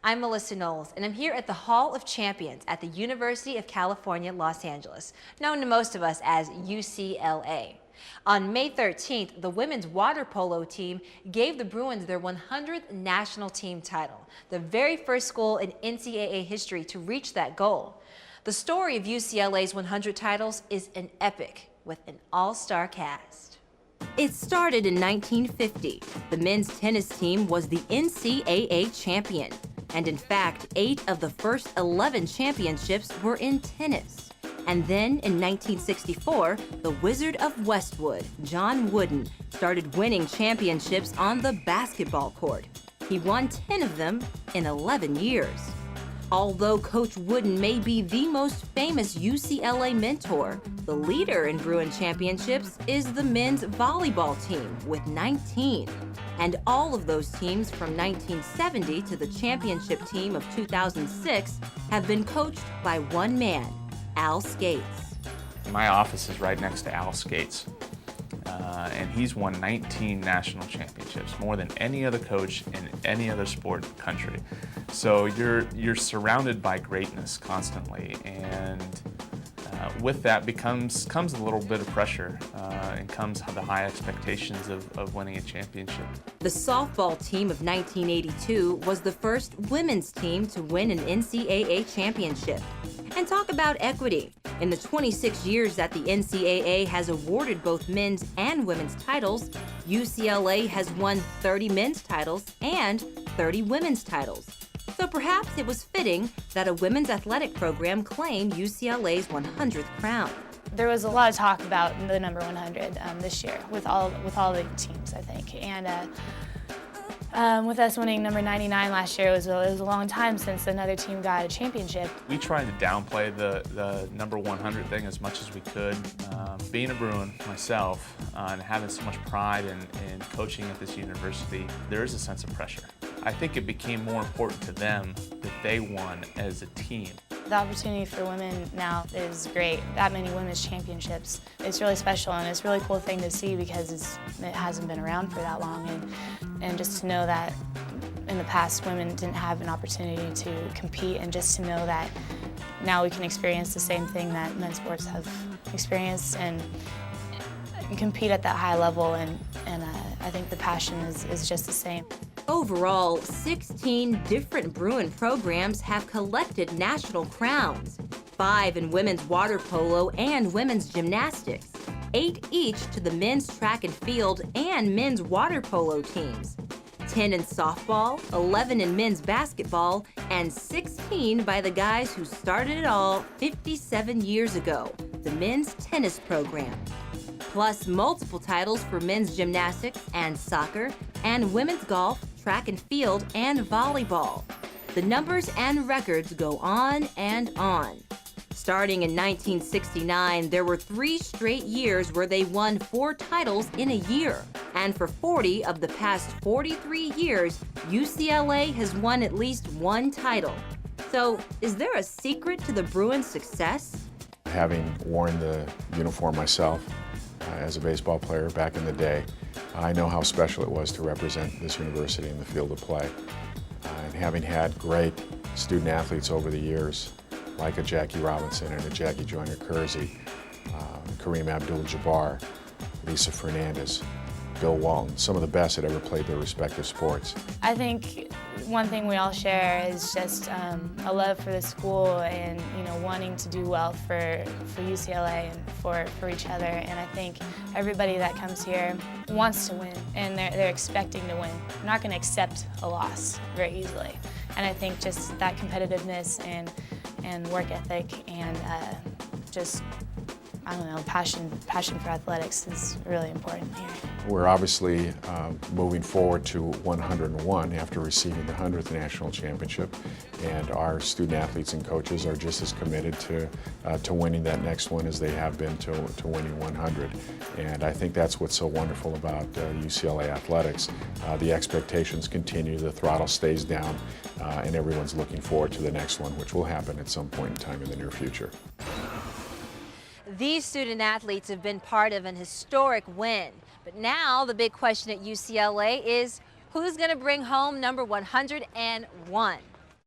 I'm Melissa Knowles, and I'm here at the Hall of Champions at the University of California, Los Angeles, known to most of us as UCLA. On May 13th, the women's water polo team gave the Bruins their 100th national team title, the very first school in NCAA history to reach that goal. The story of UCLA's 100 titles is an epic with an all-star cast. It started in 1950. The men's tennis team was the NCAA champion. And in fact, 8 of the first 11 championships were in tennis. And then in 1964, the Wizard of Westwood, John Wooden, started winning championships on the basketball court. He won 10 of them in 11 years. Although Coach Wooden may be the most famous UCLA mentor, the leader in Bruin championships is the men's volleyball team with 19. And all of those teams from 1970 to the championship team of 2006 have been coached by one man, Al Skates. My office is right next to Al Skates, and he's won 19 national championships, more than any other coach in any other sport in the country. So you're surrounded by greatness constantly, and with that comes a little bit of pressure, and comes the high expectations of winning a championship. The softball team of 1982 was the first women's team to win an NCAA championship. And talk about equity. In the 26 years that the NCAA has awarded both men's and women's titles, UCLA has won 30 men's titles and 30 women's titles. So perhaps it was fitting that a women's athletic program claim UCLA's 100th crown. There was a lot of talk about the number 100 this year with all the teams, I think. And with us winning number 99 last year, it was a long time since another team got a championship. We tried to downplay the number 100 thing as much as we could. Being a Bruin myself, and having so much pride in coaching at this university, there is a sense of pressure. I think it became more important to them that they won as a team. The opportunity for women now is great. That many women's championships. It's really special, and it's a really cool thing to see because it hasn't been around for that long. And just to know that in the past women didn't have an opportunity to compete, and just to know that now we can experience the same thing that men's sports have experienced and compete at that high level, and I think the passion is just the same. Overall, 16 different Bruin programs have collected national crowns, 5 in women's water polo and women's gymnastics, 8 each to the men's track and field and men's water polo teams, 10 in softball, 11 in men's basketball, and 16 by the guys who started it all 57 years ago, the men's tennis program. Plus multiple titles for men's gymnastics and soccer and women's golf, track and field, and volleyball. The numbers and records go on and on. Starting in 1969, there were 3 straight years where they won 4 titles in a year. And for 40 of the past 43 years, UCLA has won at least 1 title. So, is there a secret to the Bruins' success? Having worn the uniform myself as a baseball player back in the day, I know how special it was to represent this university in the field of play. And having had great student athletes over the years, like a Jackie Robinson and a Jackie Joyner-Kersey, Kareem Abdul-Jabbar, Lisa Fernandez, Bill Walton, some of the best that ever played their respective sports. I think one thing we all share is just a love for the school and wanting to do well for UCLA and for each other. And I think everybody that comes here wants to win, and they're expecting to win. They're not going to accept a loss very easily. And I think just that competitiveness and work ethic and just, I don't know, passion for athletics is really important here. We're obviously moving forward to 101 after receiving the 100th national championship, and our student athletes and coaches are just as committed to winning that next one as they have been to winning 100. And I think that's what's so wonderful about UCLA athletics. The expectations continue, the throttle stays down, and everyone's looking forward to the next one, which will happen at some point in time in the near future. These student athletes have been part of an historic win. But now the big question at UCLA is who's going to bring home number 101?